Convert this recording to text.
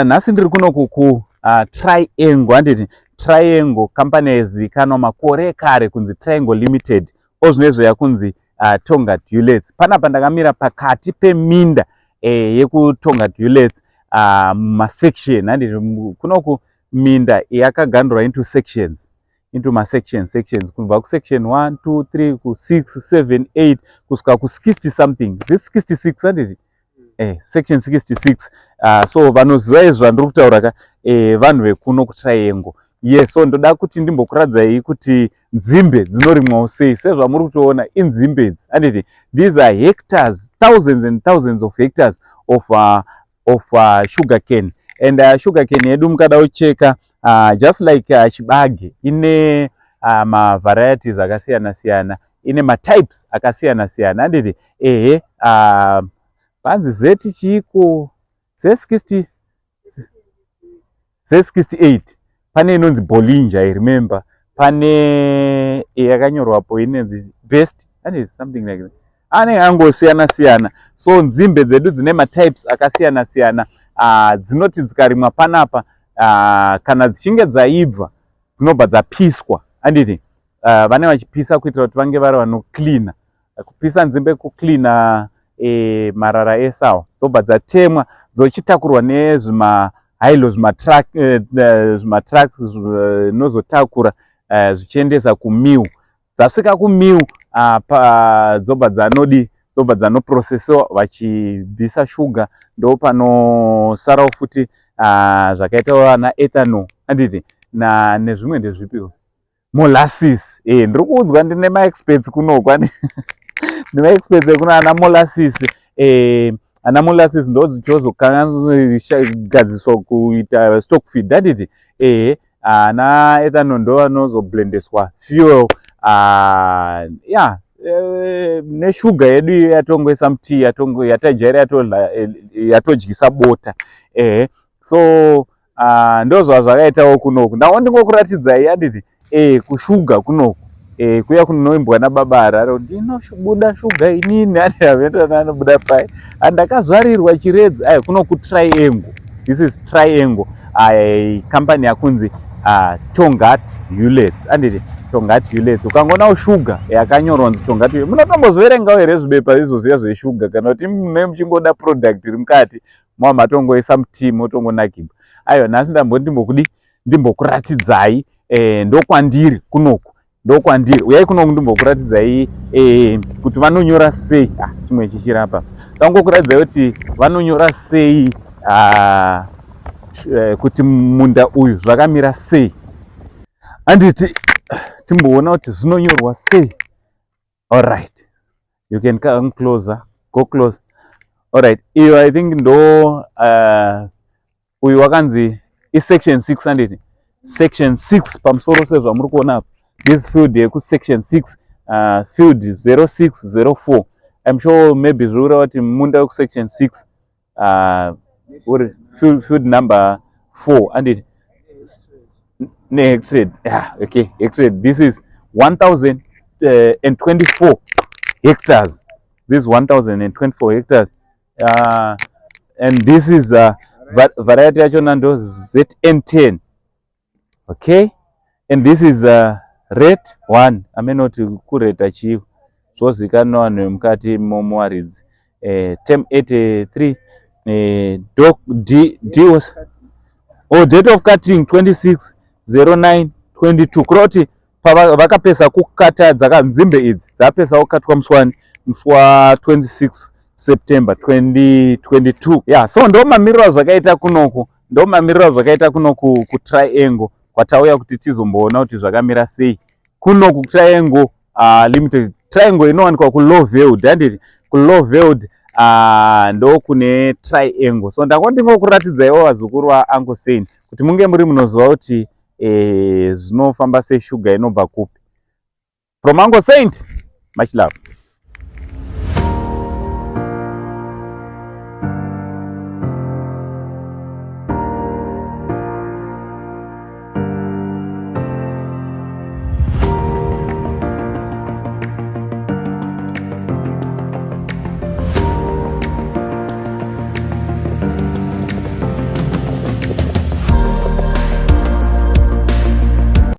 nhasi ndiri kunoku ku Triangle, handiti Triangle company yazivikanwa makore ekare kunzi Triangle Limited, ozvinezvo yakunzi Tonga Dulets. Panapa ndakamira pakati peminda yekuTonga Dulets mumasection, handiti kunoku minda yakagandurwa into sections, into sections kubva kusection 1 2 3 ku6 7 8 kusvika ku60 something, this 66 handiti section 66. So vanoziva izvo zvandiri kutaura ka vanhu vekuno kuTriangle. Yes, so ndoda kuti ndimbokuradzai kuti nzimbe dzinorimwawo sei. Sezvamuri kutoona inzimbe idzi, handiti these are hectares, thousands and thousands of hectares of sugar cane. And sugar cane yedu mukada kucheka just like chibage ine mavarieties akasiyana siyana, ine matypes akasiyana siyana, handiti panzi zeti chiko ze68 pane inonzi Bollinger, I remember. Pane yakanyorwapo inonzi best, and something like that. Anenge angosiyana siyana. So nzimbe dzedu dzine matypes akasiyana siyana dzinoti dzikarimwa panapa kana dzichinge dzaibva dzinobva dzapiswa, handiti vane vachipisa kuitira kuti vange vari vanocleana. Kupisa nzimbe kucleana marara esawa, dzobva dzatemwa dzochitakurwa nezvimahailo zvimatrucks zvinozotakura zvichiendesa kumill. Dzasvika kumill dzobva dzanoprocessiwa vachibvisa shuga, ndo panosarawo futi zvakaita vana ethanol, handiti nezvimwe ndezvipiwo molasses. Ndiri kuudzwa ndine maexperts kunoko, ndine maexperts ekuna ana molasses. Ana molasses ndo dzichozogadziswa kuita stock feed, handiti ana ethanol ndo vanozoblendeswa fuel neshuga yedu yatongoisa mutii, yatajaira yatodyisa bota. So ndo zvazvakaitawo kunoku. Ndawo ndingokuratidzai, handiti kushuga kunoku kuya kunoimbwa nababa Harare, ndinobuda shuga inini, handi havendana anobuda pai, handakazvarirwa Chiredzi. Kuno kuTriangle, this is Triangle company yakunzi Tonga Dulets, handiti Tonga Dulets. Ukangonawo shuga yakanyorwa nzi Tonga Dulets, munotombozoverengawo here zvibepa izvozviya zveshuga, kana kuti mune muchingoda product iri mukati matongoisa mutii motongonakirwa. Aiwa, nhasi ndimbokuratidzai ndokwandiri kunoku, ndokwandiri. Uyai kunoku ndimbokuratidzai kuti vanonyora sei. Chimwe chichirapa tangokuratidzai kuti vanonyora sei, kuti munda uyu zvakamira sei, handiti timboona kuti zvinonyorwa sei. All right, you can come closer, go close. All right, iyo I think ndo uyu wakanzi section 6, handiti section 6 pamusoro sezvamuri kuona apa. This field yeku-section 6 field 0604. I'm sure maybe zvura kuti munda weku-section 6 field number 4, handiti hectare. Okay, hectare. This is 1024 hectares. This is 1024 hectares. And this is variety yachona ndo ZN10. Okay, and this is rate 1. Amenoti kureta chiyo zvozikanwa vanhu vemukati momuwaridzi. Term 83 date of cutting 26/09/22. Kuroti vakapesa kukata nzimbe idzi dzapesa kukatwa muswa 26 September 2022. So ndo mamiriro zvakaita kunoku, ndo mamiriro zvakaita kunoku kuTriangle, kwatauya kuti tizomboona kuti zvakamira sei kunoku Triangle Limited. Triangle inowanikwa kuLowveld, handiti kuLowveld ndo kune Triangle. So ndingokuratidzaiwo vazukuru vaAngle Saint kuti munge muri munoziva kuti zvinofamba sei, shuga inobva kupi. From Angle Saint, much love.